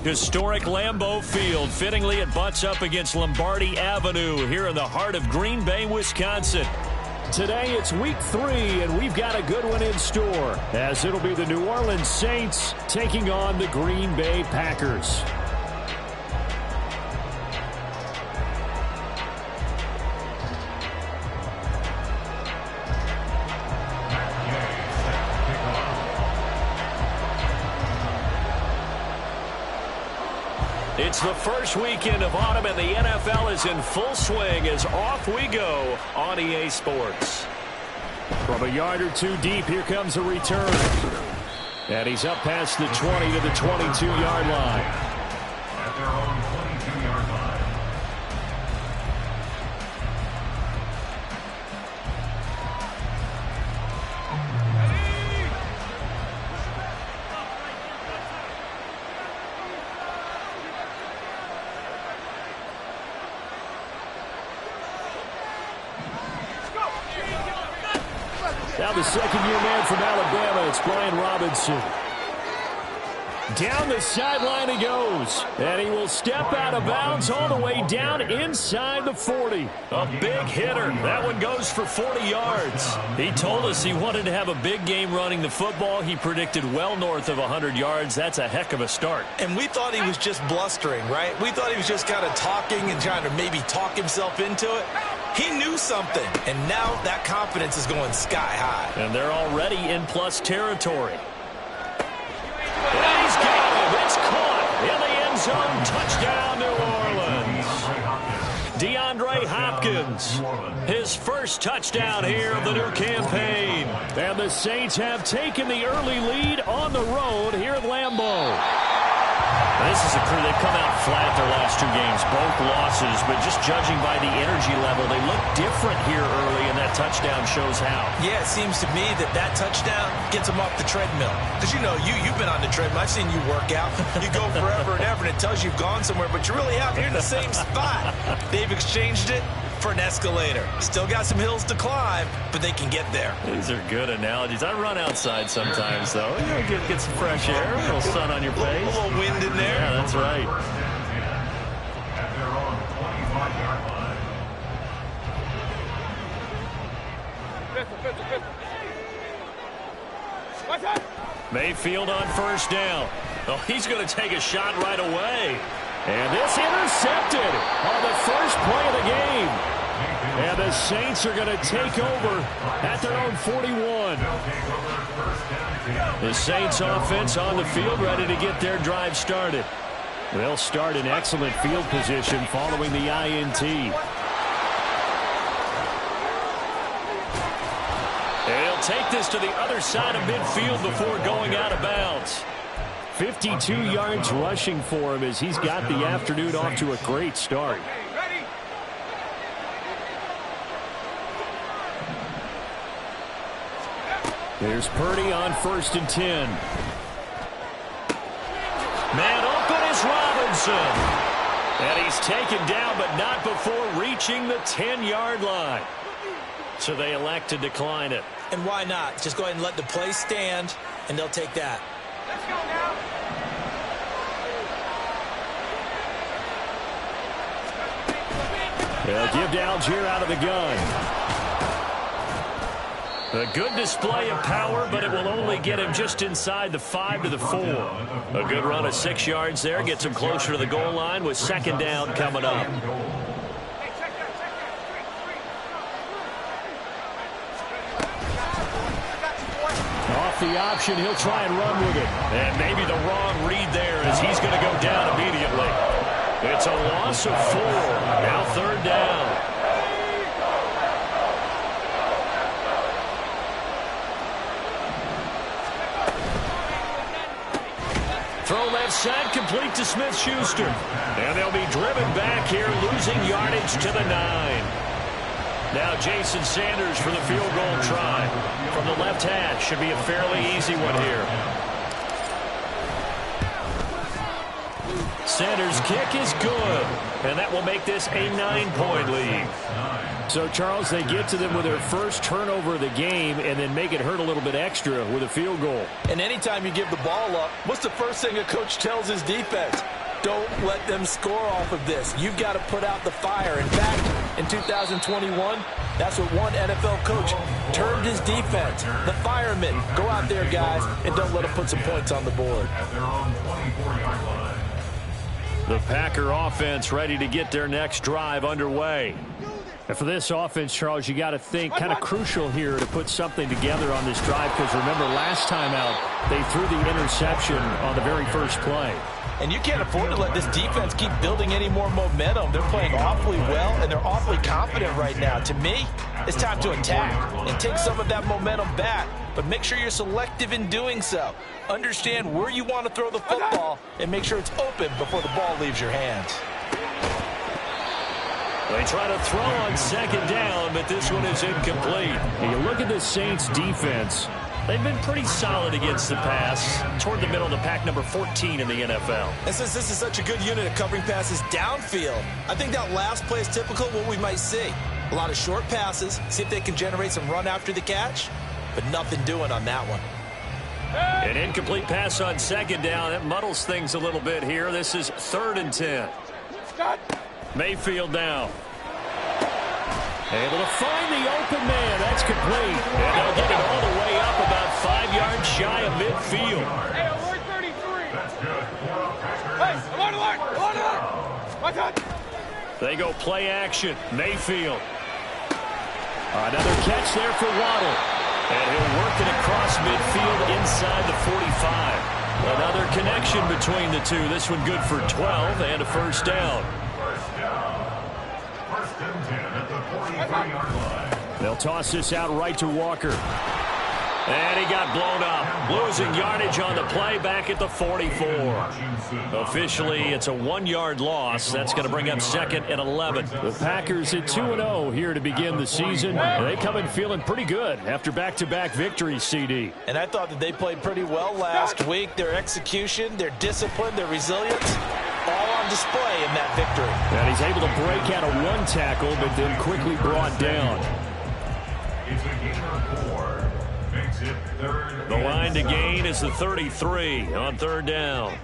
Historic Lambeau Field. Fittingly, it butts up against Lombardi Avenue here in the heart of Green Bay, Wisconsin. Today it's week 3, and we've got a good one in store, as it'll be the New Orleans Saints taking on the Green Bay Packers. It's the first weekend of autumn, and the NFL is in full swing as off we go on EA Sports. From a yard or two deep, here comes a return. And he's up past the 20 to the 22-yard line. At their own 22-yard line. Now the second-year man from Alabama, it's Brian Robinson. Down the sideline he goes, and he will step out of bounds all the way down inside the 40. A big hitter. That one goes for 40 yards. He told us he wanted to have a big game running the football. He predicted well north of 100 yards. That's a heck of a start. And we thought he was just blustering, right? We thought he was just kind of talking and trying to maybe talk himself into it. He knew something, and now that confidence is going sky high. And they're already in plus territory. And he's got him. It's caught in the end zone. Touchdown, New Orleans. DeAndre Hopkins, his first touchdown here of the new campaign. And the Saints have taken the early lead on the road here at Lambeau. This is a crew. They've come out flat their last 2 games, both losses, but just judging by the energy level, they look different here early, and that touchdown shows how. Yeah, it seems to me that touchdown gets them off the treadmill. Because, you know, you've been on the treadmill. I've seen you work out. You go forever and ever, and it tells you you've gone somewhere, but you really have. You're in the same spot. They've exchanged it for an escalator. Still got some hills to climb, but they can get there. These are good analogies. I run outside sometimes, though. You know, get some fresh air, a little sun on your face. A little wind in there. Yeah, that's right. At their own 25-yard line. Mayfield on first down. Oh, he's going to take a shot right away. And this intercepted on the first play of the game. And the Saints are going to take over at their own 41. The Saints offense on the field, ready to get their drive started. They'll start in excellent field position following the INT. And he'll take this to the other side of midfield before going out of bounds. 52 yards rushing for him as he's got the afternoon off to a great start. There's Purdy on 1st and 10. Man open is Robinson. And he's taken down, but not before reaching the 10-yard line. So they elect to decline it. And why not? Just go ahead and let the play stand, and they'll take that. Let's go now. They'll give to Algier out of the gun. A good display of power, but it will only get him just inside the 5 to the 4. A good run of 6 yards there gets him closer to the goal line with second down coming up. Off the option, he'll try and run with it. And maybe the wrong read there as he's going to go down immediately. It's a loss of 4. Now 3rd down. Throw left side, complete to Smith-Schuster. And they'll be driven back here, losing yardage to the 9. Now Jason Sanders for the field goal try. From the left hash, should be a fairly easy one here. Sanders' kick is good. and that will make this a 9-point lead. So, Charles, they get to them with their first turnover of the game and then make it hurt a little bit extra with a field goal. And anytime you give the ball up, what's the first thing a coach tells his defense? Don't let them score off of this. You've got to put out the fire. In fact, in 2021, that's what one NFL coach termed his defense. The firemen. Go out there, guys, and don't let them put some points on the board. At their own 24-yard line. The Packer offense ready to get their next drive underway. And for this offense, Charles, you got to think kind of crucial here to put something together on this drive, because remember last time out they threw the interception on the very first play. And you can't afford to let this defense keep building any more momentum. They're playing awfully well, and they're awfully confident right now. To me, it's time to attack and take some of that momentum back, but make sure you're selective in doing so. Understand where you want to throw the football and make sure it's open before the ball leaves your hands. They try to throw on second down, but this one is incomplete. And you look at the Saints defense. They've been pretty solid against the pass, toward the middle of the pack, number 14 in the NFL. And since this is such a good unit at covering passes downfield, I think that last play is typical of what we might see. A lot of short passes, see if they can generate some run after the catch, but nothing doing on that one. An incomplete pass on second down. That muddles things a little bit here. This is 3rd and 10. Mayfield now. Able to find the open man. That's complete. And they'll get it all the way up about 5 yards shy of midfield. Hey, alert 33. That's good. Hey, alert, alert, alert, alert. My touch. They go play action. Mayfield. Another catch there for Waddle. And he'll work it across midfield inside the 45. Another connection between the two. This one good for 12 and a first down. First down. 1st and 10 at the 43-yard line. They'll toss this out right to Walker. And he got blown up. Losing yardage on the play back at the 44. Officially, it's a 1-yard loss. That's going to bring up 2nd and 11. The Packers at 2-0 here to begin the season. They come in feeling pretty good after back-to-back victories, CD. And I thought that they played pretty well last week. Their execution, their discipline, their resilience, all on display in that victory. And he's able to break out of one tackle, but then quickly brought down. It's a gain of 4. Makes it 3rd. The line to gain is the 33 on 3rd down.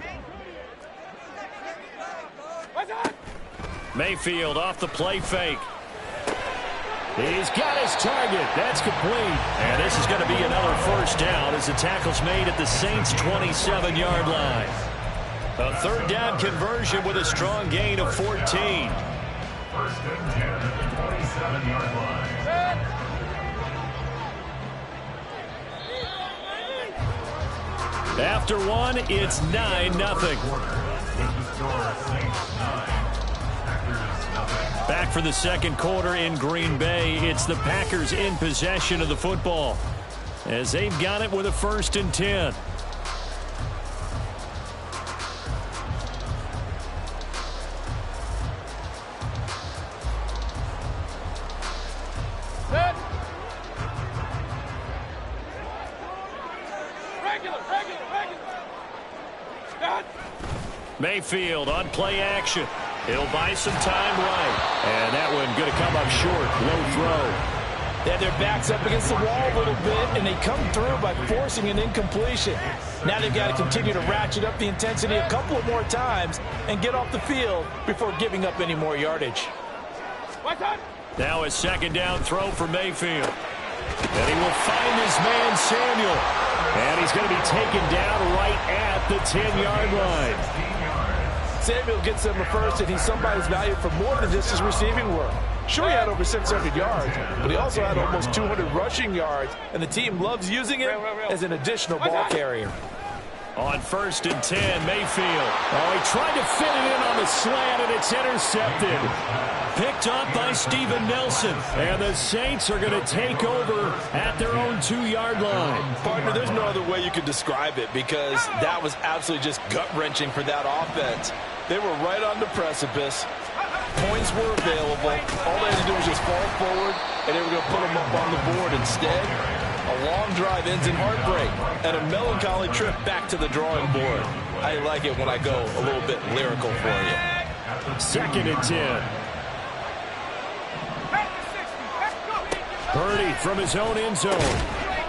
Mayfield off the play fake. He's got his target. That's complete. And this is going to be another first down as the tackle's made at the Saints' 27-yard line. A 3rd down conversion with a strong gain of 14. 1st and 10 at the 27-yard line. After one, it's 9-0. Back for the second quarter in Green Bay. It's the Packers in possession of the football as they've got it with a 1st and 10. Mayfield on play action. He'll buy some time right. And that one going to come up short. Low throw. They had their backs up against the wall a little bit, and they come through by forcing an incompletion. Now they've got to continue to ratchet up the intensity a couple of more times and get off the field before giving up any more yardage. Now a 2nd down throw for Mayfield. And he will find his man Samuel. And he's going to be taken down right at the 10-yard line. Samuel gets them a first, and he's somebody's valued for more than just his receiving work. Sure, he had over 600 yards, but he also had almost 200 rushing yards, and the team loves using him as an additional ball carrier. On 1st and 10, Mayfield. Oh, he tried to fit it in on the slant, and it's intercepted. Picked up by Steven Nelson. And the Saints are going to take over at their own 2-yard line. Partner, there's no other way you could describe it because that was absolutely just gut-wrenching for that offense. They were right on the precipice. Points were available. All they had to do was just fall forward, and they were going to put them up on the board instead. A long drive ends in heartbreak and a melancholy trip back to the drawing board. I like it when I go a little bit lyrical for you. 2nd and 10. Purdy from his own end zone.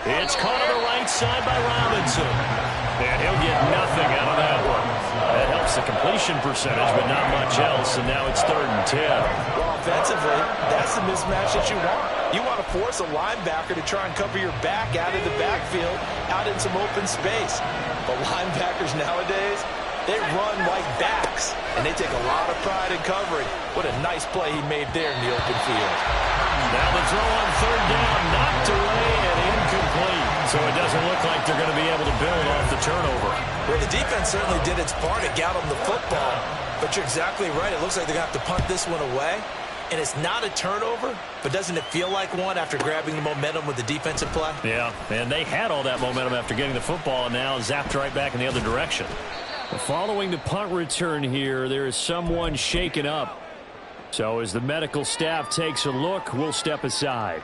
It's caught on the right side by Robinson. And he'll get nothing out of that one. That helps the completion percentage, but not much else, and now it's 3rd and 10. Well, offensively, that's the mismatch that you want. You want to force a linebacker to try and cover your back out of the backfield, out in some open space. But linebackers nowadays, they run like backs, and they take a lot of pride in covering. What a nice play he made there in the open field. Now the throw on 3rd down, knocked away and incomplete. So it doesn't look like they're going to be able to build off the turnover. Well, the defense certainly did its part to get them the football. But you're exactly right. It looks like they're going to have to punt this one away. And it's not a turnover, but doesn't it feel like one after grabbing the momentum with the defensive play? Yeah, and they had all that momentum after getting the football and now zapped right back in the other direction. Following the punt return here, there is someone shaken up. So as the medical staff takes a look, we'll step aside.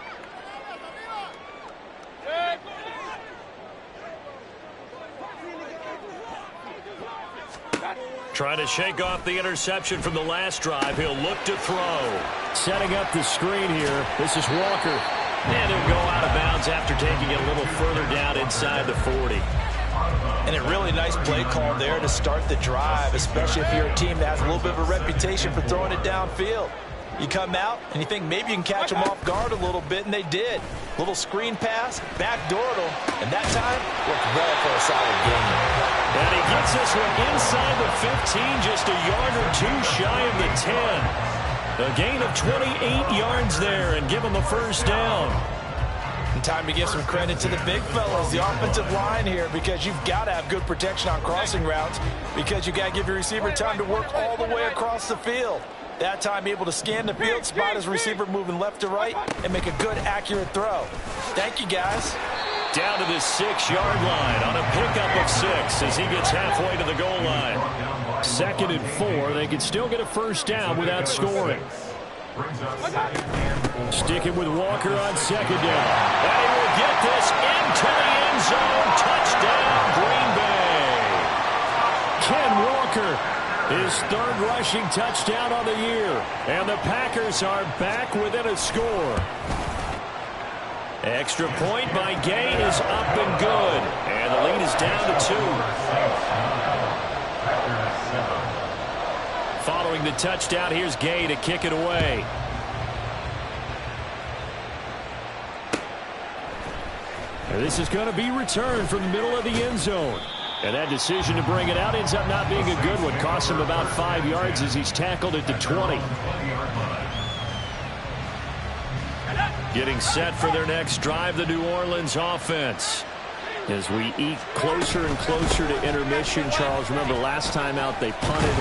Trying to shake off the interception from the last drive. He'll look to throw. Setting up the screen here. This is Walker. And he'll go out of bounds after taking it a little further down inside the 40. And a really nice play call there to start the drive, especially if you're a team that has a little bit of a reputation for throwing it downfield. You come out and you think maybe you can catch them off guard a little bit, and they did. Little screen pass, backdoored them, and that time worked well for a solid gain. And he gets this one inside the 15, just a yard or two shy of the 10. A gain of 28 yards there and give him a 1st down. And time to give some credit to the big fellas, the offensive line here, because you've got to have good protection on crossing routes, because you've got to give your receiver time to work all the way across the field. That time able to scan the field, spot his receiver moving left to right, and make a good, accurate throw. Thank you, guys. Down to the 6-yard line on a pickup of 6 as he gets halfway to the goal line. 2nd and 4. They can still get a 1st down without scoring. Sticking with Walker on 2nd down. And he will get this into the end zone. Touchdown, Green Bay. Ken Walker, his 3rd rushing touchdown on the year. And the Packers are back within a score. Extra point by Gay is up and good. And the lead is down to 2. Following the touchdown, here's Gay to kick it away. And this is going to be returned from the middle of the end zone. And that decision to bring it out ends up not being a good one. Costs him about 5 yards as he's tackled at the 20. Getting set for their next drive, the New Orleans offense. As we eat closer and closer to intermission, Charles, remember last time out they punted.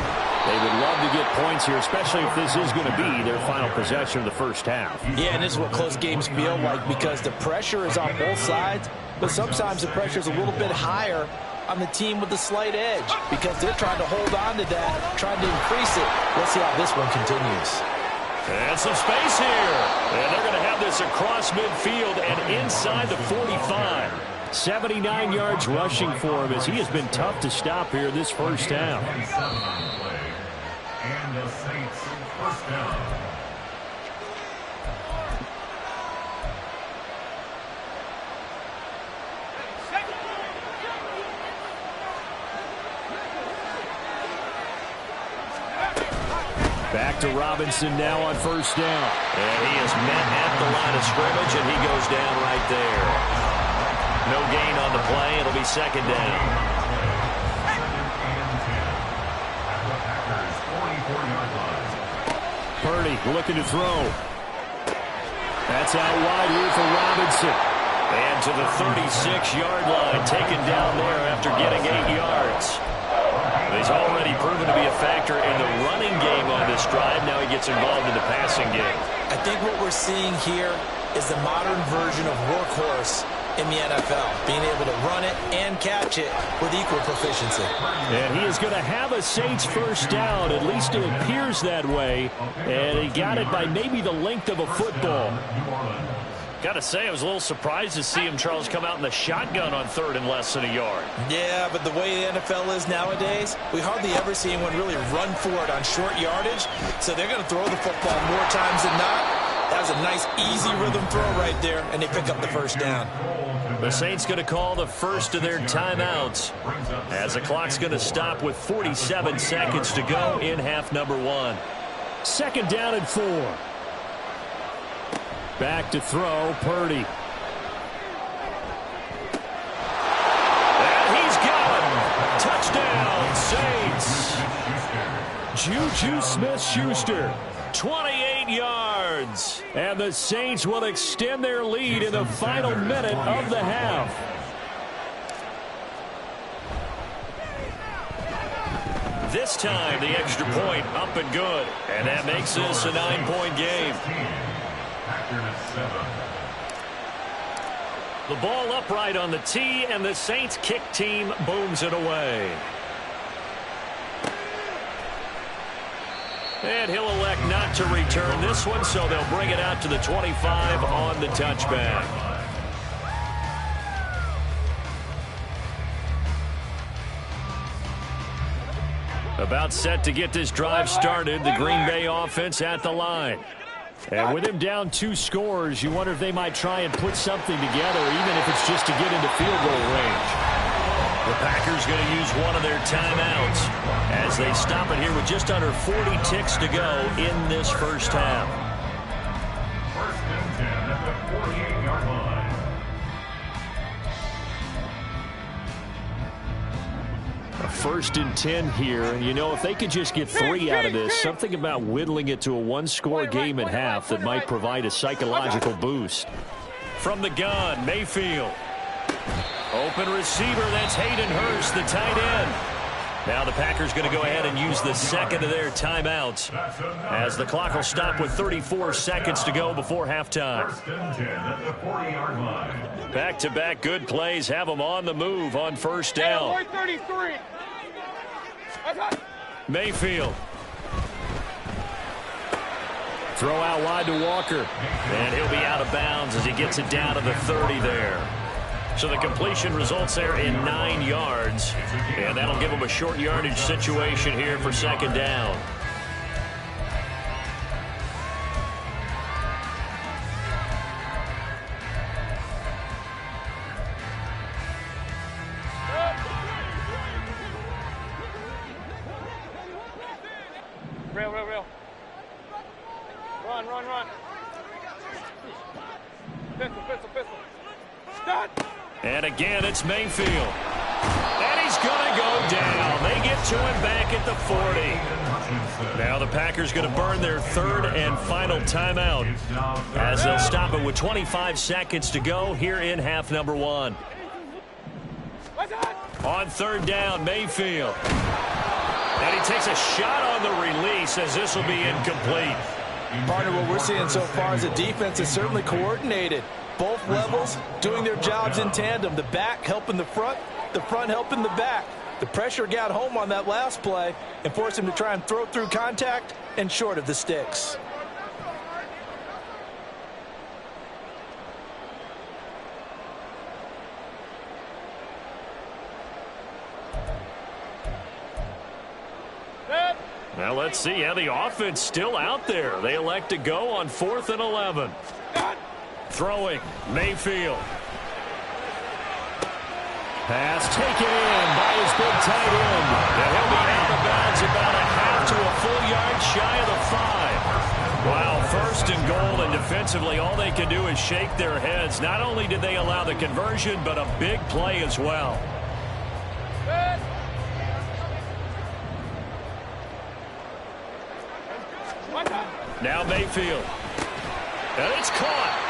They would love to get points here, especially if this is going to be their final possession of the 1st half. Yeah, and this is what close games feel like, because the pressure is on both sides, but sometimes the pressure is a little bit higher on the team with the slight edge, because they're trying to hold on to that, trying to increase it. Let's see how this one continues. And some space here. And they're going to have this across midfield and inside the 45. 79 yards rushing for him as he has been tough to stop here this 1st half. And the Saints 1st down. Back to Robinson now on 1st down. And he is met at the line of scrimmage, and he goes down right there. No gain on the play. It'll be 2nd down. Purdy looking to throw. That's out wide here for Robinson. And to the 36-yard line, taken down there after getting 8 yards. He's already proven to be a factor in the running game on this drive. Now he gets involved in the passing game. I think what we're seeing here is the modern version of workhorse in the NFL, being able to run it and catch it with equal proficiency. And he is going to have a Saints 1st down. At least it appears that way. And he got it by maybe the length of a football. Got to say, I was a little surprised to see him, Charles, come out in the shotgun on third and less than a yard. Yeah, but the way the NFL is nowadays, we hardly ever see anyone really run for it on short yardage. So they're going to throw the football more times than not. That was a nice, easy rhythm throw right there, and they pick up the first down. The Saints going to call the first of their timeouts as the clock's going to stop with 47 seconds to go in half number 1. Second down and 4. Back to throw, Purdy. And he's got him. Touchdown, Saints. Juju Smith-Schuster. 28 yards. And the Saints will extend their lead in the final minute of the half. This time, the extra point up and good. And that makes this a 9-point game. The ball upright on the tee, and the Saints kick team booms it away. And he'll elect not to return this one, so they'll bring it out to the 25 on the touchback. About set to get this drive started, the Green Bay offense at the line. And with him down 2 scores, you wonder if they might try and put something together, even if it's just to get into field goal range. The Packers going to use one of their timeouts as they stop it here with just under 40 ticks to go in this first half. First and 10 at the 48-yard line. A first and 10 here, and you know, if they could just get 3 out of this, something about whittling it to a 1-score game at half that might provide a psychological boost. From the gun, Mayfield. Open receiver, that's Hayden Hurst, the tight end. Now the Packers going to go ahead and use the second of their timeouts as the clock will stop with 34 seconds to go before halftime. First and 10 at the 40-yard line. Back-to-back good plays have them on the move on first down. 33. Mayfield. Throw out wide to Walker. And he'll be out of bounds as he gets it down to the 30 there. So the completion results there in 9 yards. And that'll give them a short yardage situation here for second down. Rail. Run. Pistol. Start. And again, it's Mayfield. And he's going to go down. They get to him back at the 40. Now the Packers going to burn their third and final timeout as they'll stop it with 25 seconds to go here in half number 1. On third down, Mayfield. And he takes a shot on the release as this will be incomplete. Partner, what we're seeing so far is the defense is certainly coordinated. Both levels doing their jobs in tandem. The back helping the front helping the back. The pressure got home on that last play and forced him to try and throw through contact and short of the sticks. Now let's see how the offense still out there. They elect to go on 4th and 11. Throwing, Mayfield. Pass taken in by his big tight end. And he'll be out of bounds about a half to a full yard shy of the 5. Wow, first and goal, and defensively all they can do is shake their heads. Not only did they allow the conversion, but a big play as well. Now Mayfield. And it's caught.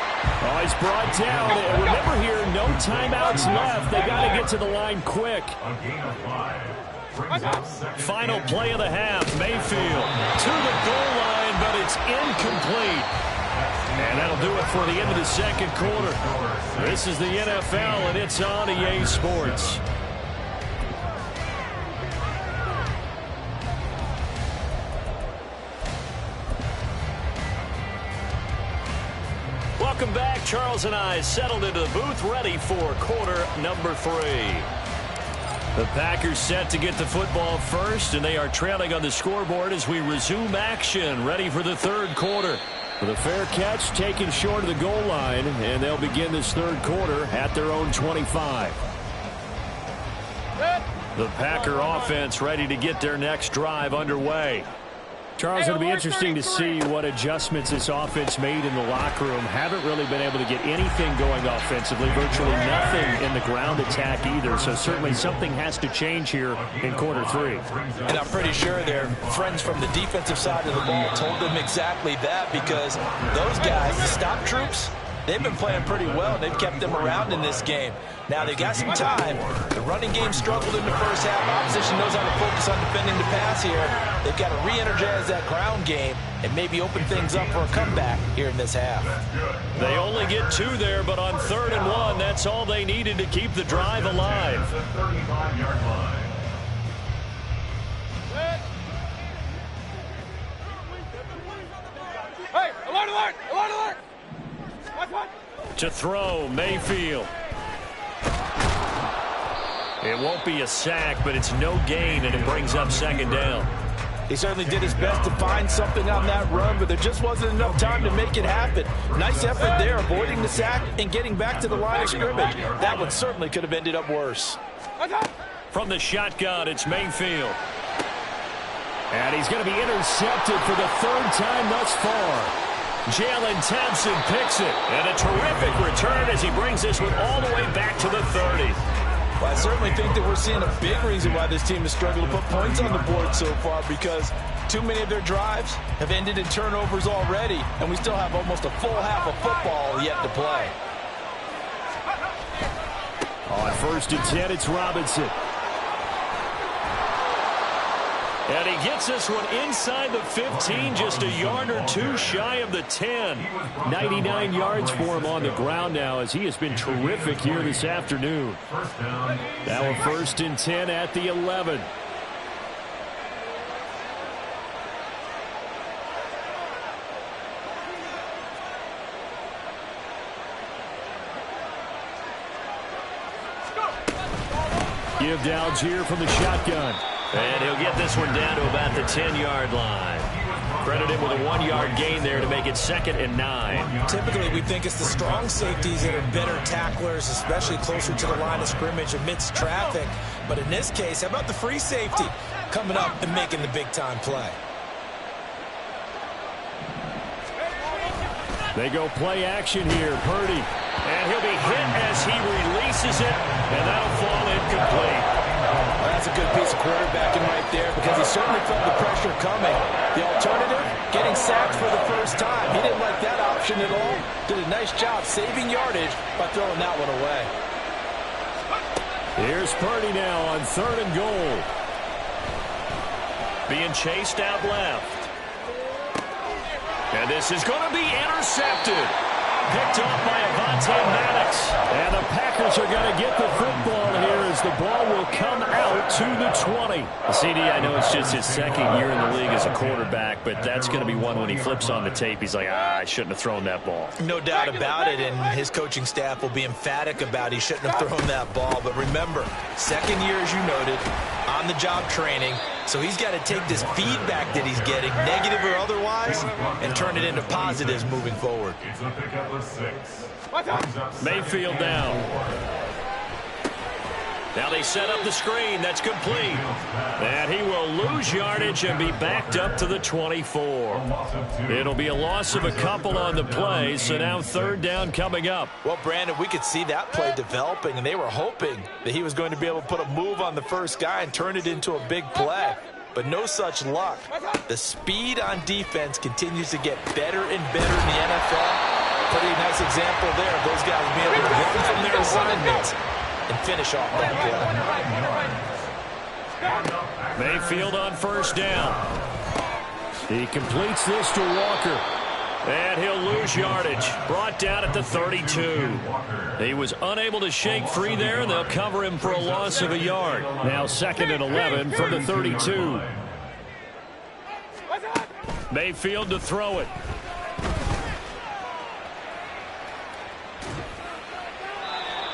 Oh, he's brought down. And remember here, no timeouts left. They got to get to the line quick. A gain of 5. Final play of the half. Mayfield to the goal line, but it's incomplete. And that'll do it for the end of the second quarter. This is the NFL, and it's on EA Sports. Welcome back. Charles and I settled into the booth, ready for quarter number 3. The Packers set to get the football first, and they are trailing on the scoreboard as we resume action, ready for the third quarter. With a fair catch taken short of the goal line, and they'll begin this third quarter at their own 25. The Packer offense ready to get their next drive underway. Charles, it'll be interesting to see what adjustments this offense made in the locker room. Haven't really been able to get anything going offensively, virtually nothing in the ground attack either. So certainly something has to change here in quarter 3. And I'm pretty sure their friends from the defensive side of the ball told them exactly that, because those guys, the stop troops, they've been playing pretty well. They've kept them around in this game. Now they got some time. The running game struggled in the first half. Opposition knows how to focus on defending the pass here. They've got to re-energize that ground game and maybe open things up for a comeback here in this half. They only get 2 there, but on 3rd and 1, that's all they needed to keep the drive alive. Hey, alert, alert, alert, alert! What? To throw, Mayfield. It won't be a sack, but it's no gain, and it brings up 2nd down. He certainly did his best to find something on that run, but there just wasn't enough time to make it happen. Nice effort there, avoiding the sack and getting back to the line of scrimmage. That one certainly could have ended up worse. From the shotgun, it's Mayfield. And he's going to be intercepted for the 3rd time thus far. Jalen Thompson picks it, and a terrific return as he brings this one all the way back to the 30. Well, I certainly think that we're seeing a big reason why this team has struggled to put points on the board so far, because too many of their drives have ended in turnovers already, and we still have almost a full half of football yet to play. On 1st and 10, it's Robinson. And he gets this one inside the 15, just a yard or 2 shy of the 10. 99 yards for him on the ground now, as he has been terrific here this afternoon. Now a 1st and 10 at the 11. Give to Algier from the shotgun. And he'll get this one down to about the 10-yard line. Credit him with a 1-yard gain there to make it 2nd and 9. Typically, we think it's the strong safeties that are better tacklers, especially closer to the line of scrimmage amidst traffic. But in this case, how about the free safety coming up and making the big-time play? They go play action here. Purdy. And he'll be hit as he releases it, and that'll fall incomplete. Well, that's a good piece of quarterbacking right there, because he certainly felt the pressure coming. The alternative, getting sacked for the first time. He didn't like that option at all. Did a nice job saving yardage by throwing that one away. Here's Purdy now on 3rd and goal. Being chased out left. And this is going to be intercepted. Picked off by Avonte Maddox. And the Packers are going to get the football here as the ball will come out to the 20. CD, I know it's just his 2nd year in the league as a quarterback, but that's going to be one when he flips on the tape. He's like, I shouldn't have thrown that ball. No doubt about it, and his coaching staff will be emphatic about he shouldn't have thrown that ball. But remember, 2nd year, as you noted, on-the-job training. So he's got to take this feedback that he's getting, negative or otherwise, and turn it into positives moving forward. Mayfield down. Now they set up the screen. That's complete. And he will lose yardage and be backed up to the 24. It'll be a loss of a couple on the play, so now 3rd down coming up. Well, Brandon, we could see that play developing, and they were hoping that he was going to be able to put a move on the first guy and turn it into a big play. But no such luck. The speed on defense continues to get better and better in the NFL. Pretty nice example there of those guys being able to run from their assignments and finish off that play. Mayfield on 1st down. He completes this to Walker. And he'll lose yardage. Brought down at the 32. He was unable to shake free there, and they'll cover him for a loss of a yard. Now 2nd and 11 from the 32. Mayfield to throw it.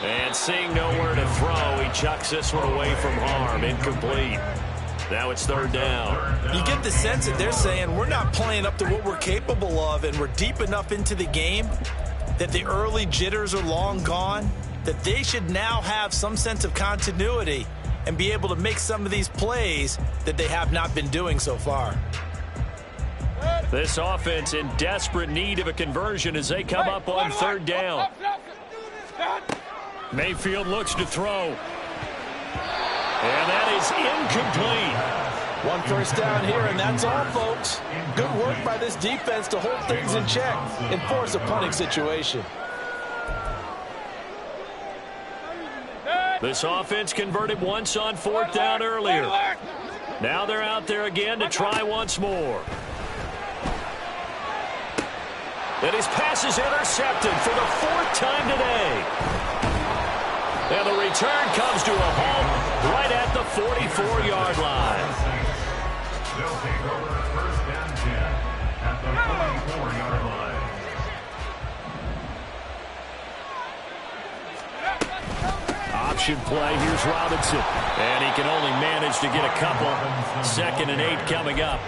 And seeing nowhere to throw, he chucks this one away from harm. Incomplete. Now it's third down. You get the sense that they're saying we're not playing up to what we're capable of, and we're deep enough into the game that the early jitters are long gone, that they should now have some sense of continuity and be able to make some of these plays that they have not been doing so far. This offense in desperate need of a conversion as they come up on third down. Mayfield looks to throw. And that is incomplete. One first down here, and that's all, folks. Good work by this defense to hold things in check and force a punting situation. This offense converted once on fourth down earlier. Now they're out there again to try once more. And his pass is intercepted for the fourth time today. And the return comes to a halt right at the 44-yard line. They'll take over first and 10 at the 44-yard line. Option play. Here's Robinson. And he can only manage to get a couple. 2nd and 8 coming up.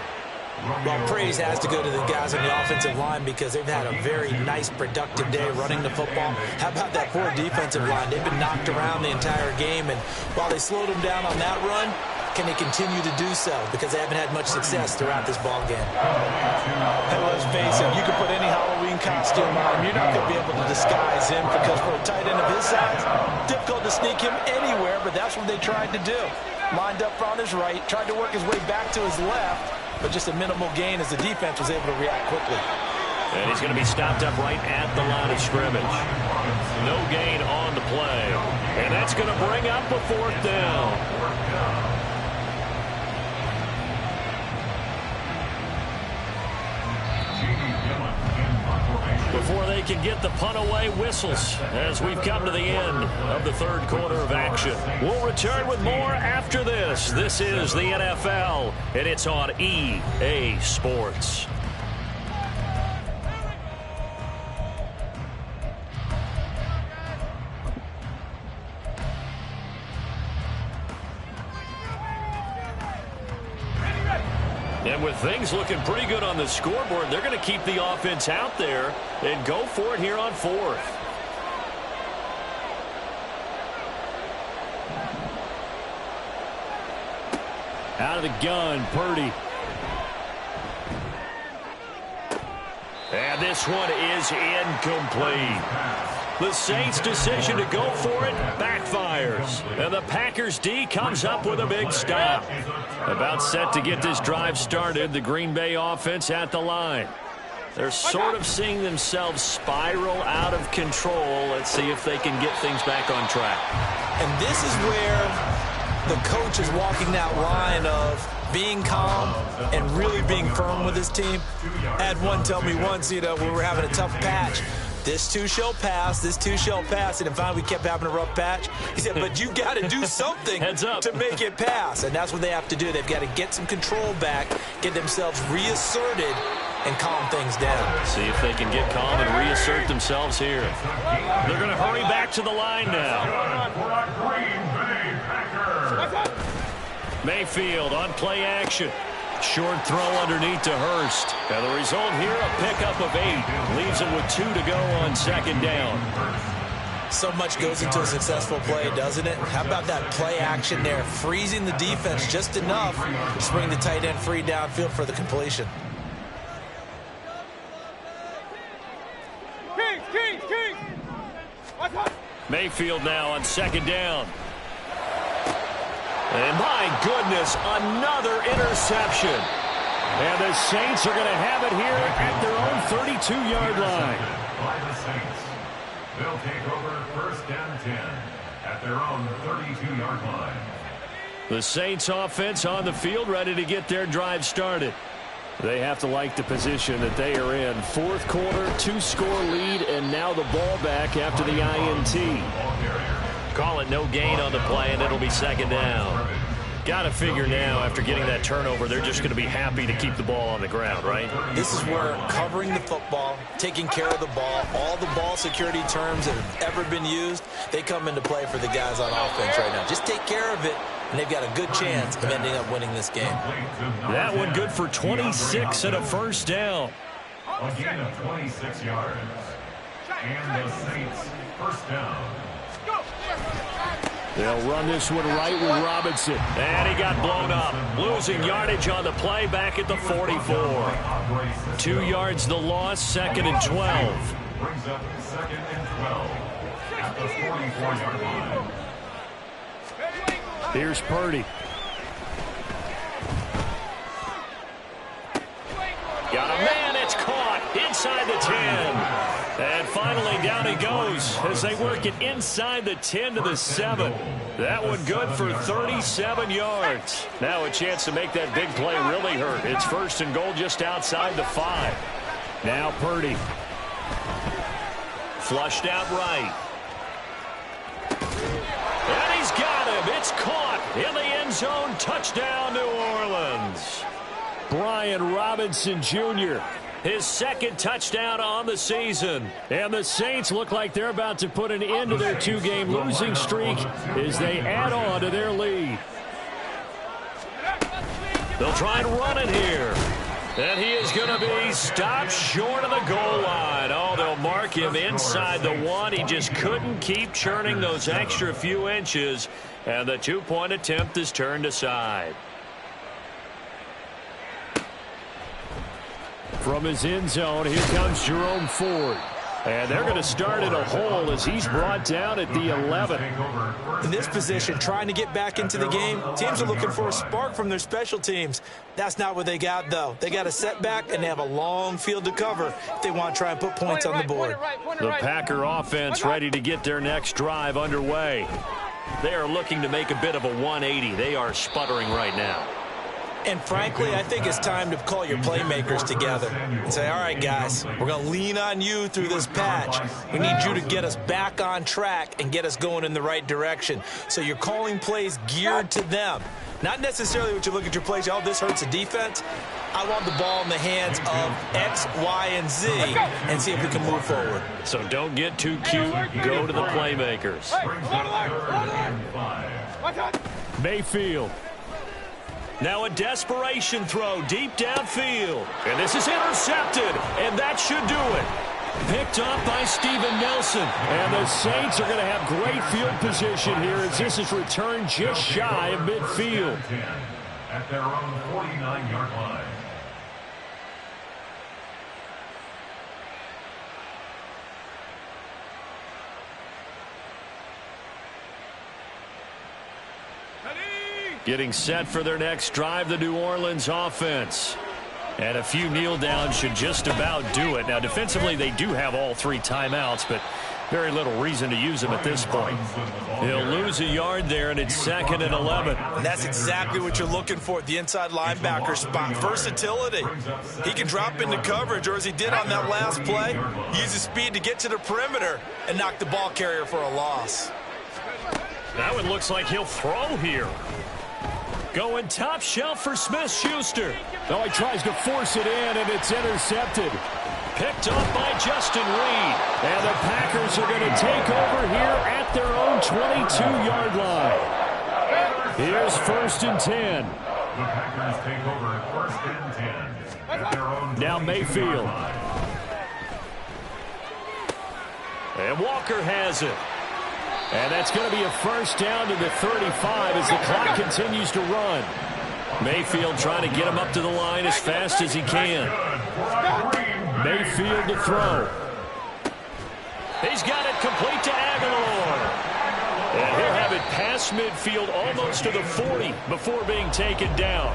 Well, praise has to go to the guys on the offensive line because they've had a very nice, productive day running the football. How about that poor defensive line? They've been knocked around the entire game, and while they slowed them down on that run, can they continue to do so? Because they haven't had much success throughout this ball game. And let's face it, you can put any Halloween costume on, you're not going to be able to disguise him because for a tight end of his size, difficult to sneak him anywhere, but that's what they tried to do. Lined up on his right, tried to work his way back to his left, but just a minimal gain as the defense was able to react quickly. And he's going to be stopped up right at the line of scrimmage. No gain on the play. And that's going to bring up a fourth down. Before they can get the punt away, whistles as we've come to the end of the third quarter of action. We'll return with more after this. This is the NFL, and it's on EA Sports. And with things looking pretty good on the scoreboard, they're going to keep the offense out there and go for it here on fourth. Out of the gun, Purdy. And this one is incomplete. The Saints' decision to go for it backfires. And the Packers D comes up with a big stop. About set to get this drive started, the Green Bay offense at the line. They're sort of seeing themselves spiral out of control. Let's see if they can get things back on track. And this is where the coach is walking that line of being calm and really being firm with his team. I had one tell me once, we were having a tough patch. This too shall pass, this too shall pass. And finally we kept having a rough patch. He said, but you got to do something to make it pass. And that's what they have to do. They've got to get some control back, get themselves reasserted, and calm things down. See if they can get calm and reassert themselves here. They're going to hurry back to the line now. Mayfield on play action. Short throw underneath to Hurst. And the result here, a pickup of 8. Leaves them with 2 to go on second down. So much goes into a successful play, doesn't it? How about that play action there? Freezing the defense just enough to bring the tight end free downfield for the completion. King! Mayfield now on second down. And my goodness, another interception. And the Saints are going to have it here at their own 32-yard line. By the Saints. They'll take over first and 10 at their own 32-yard line. The Saints offense on the field ready to get their drive started. They have to like the position that they are in. Fourth quarter, 2-score lead, and now the ball back after the INT. Call it no gain on the play, and it'll be second down. Got to figure now, after getting that turnover, they're just going to be happy to keep the ball on the ground, right? This is where covering the football, taking care of the ball, all the ball security terms that have ever been used, they come into play for the guys on offense right now. Just take care of it, and they've got a good chance of ending up winning this game. That one good for 26 and a first down. A gain of 26 yards. And the Saints, first down. They'll run this one right with Robinson. And he got blown up. Losing yardage on the play back at the 44. 2 yards the loss, 2nd and 12. Brings up 2nd and 12 at the 44-yard line. Here's Purdy. Got a man, it's caught inside the 10. And finally down he goes as they work it inside the 10 to the 7. That one good for 37 yards. Now a chance to make that big play really hurt. It's 1st and goal just outside the 5. Now Purdy. Flushed out right. And he's got him. It's caught in the end zone. Touchdown, New Orleans. Brian Robinson Jr. His 2nd touchdown on the season. And the Saints look like they're about to put an end to their 2-game losing streak as they add on to their lead. They'll try and run it here. And he is going to be stopped short of the goal line. Oh, they'll mark him inside the 1. He just couldn't keep churning those extra few inches. And the 2-point attempt is turned aside. From his end zone, here comes Jerome Ford. And they're going to start in a hole as he's brought down at the 11. In this position, trying to get back into the game, teams are looking for a spark from their special teams. That's not what they got, though. They got a setback, and they have a long field to cover if they want to try and put points on the board. The Packer offense ready to get their next drive underway. They are looking to make a bit of a 180. They are sputtering right now. And frankly, I think it's time to call your playmakers together and say, all right, guys, we're going to lean on you through this patch. We need you to get us back on track and get us going in the right direction. So you're calling plays geared to them. Not necessarily what you look at your plays, oh, this hurts the defense. I want the ball in the hands of X, Y, and Z and see if we can move forward. So don't get too cute. Go to the playmakers. Mayfield. Now a desperation throw deep downfield. And this is intercepted, and that should do it. Picked up by Steven Nelson. And the Saints are going to have great field position here as this is returned just shy of midfield. At their own 49-yard line. Getting set for their next drive, the New Orleans offense. And a few kneel downs should just about do it. Now, defensively, they do have all 3 timeouts, but very little reason to use them at this point. He'll lose a yard there, and it's 2nd and 11. And that's exactly what you're looking for at the inside linebacker spot. Versatility. He can drop into coverage, or as he did on that last play, use his speed to get to the perimeter and knock the ball carrier for a loss. That one looks like he'll throw here. Going top shelf for Smith-Schuster. Oh, he tries to force it in, and it's intercepted. Picked up by Justin Reed. And the Packers are going to take over here at their own 22-yard line. Here's 1st and 10. The Packers take over 1st and 10 at their own. Now Mayfield. And Walker has it. And that's going to be a first down to the 35 as the clock continues to run. Mayfield trying to get him up to the line as fast as he can. Mayfield to throw. He's got it complete to Aguilar. And he'll have it past midfield almost to the 40 before being taken down.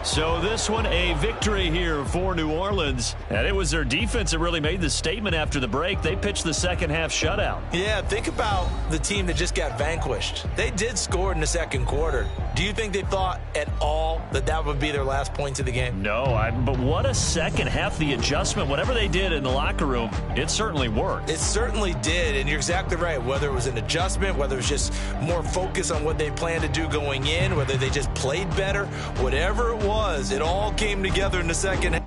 So this one a victory here for New Orleans. And it was their defense that really made the statement after the break. They pitched the second half shutout. Yeah, think about the team that just got vanquished. They did score in the second quarter. Do you think they thought at all that that would be their last points of the game? No, but what a second half. The adjustment, whatever they did in the locker room, it certainly worked. It certainly did, and you're exactly right. Whether it was an adjustment, whether it was just more focus on what they planned to do going in, whether they just played better, whatever it was, it all came together in the second half.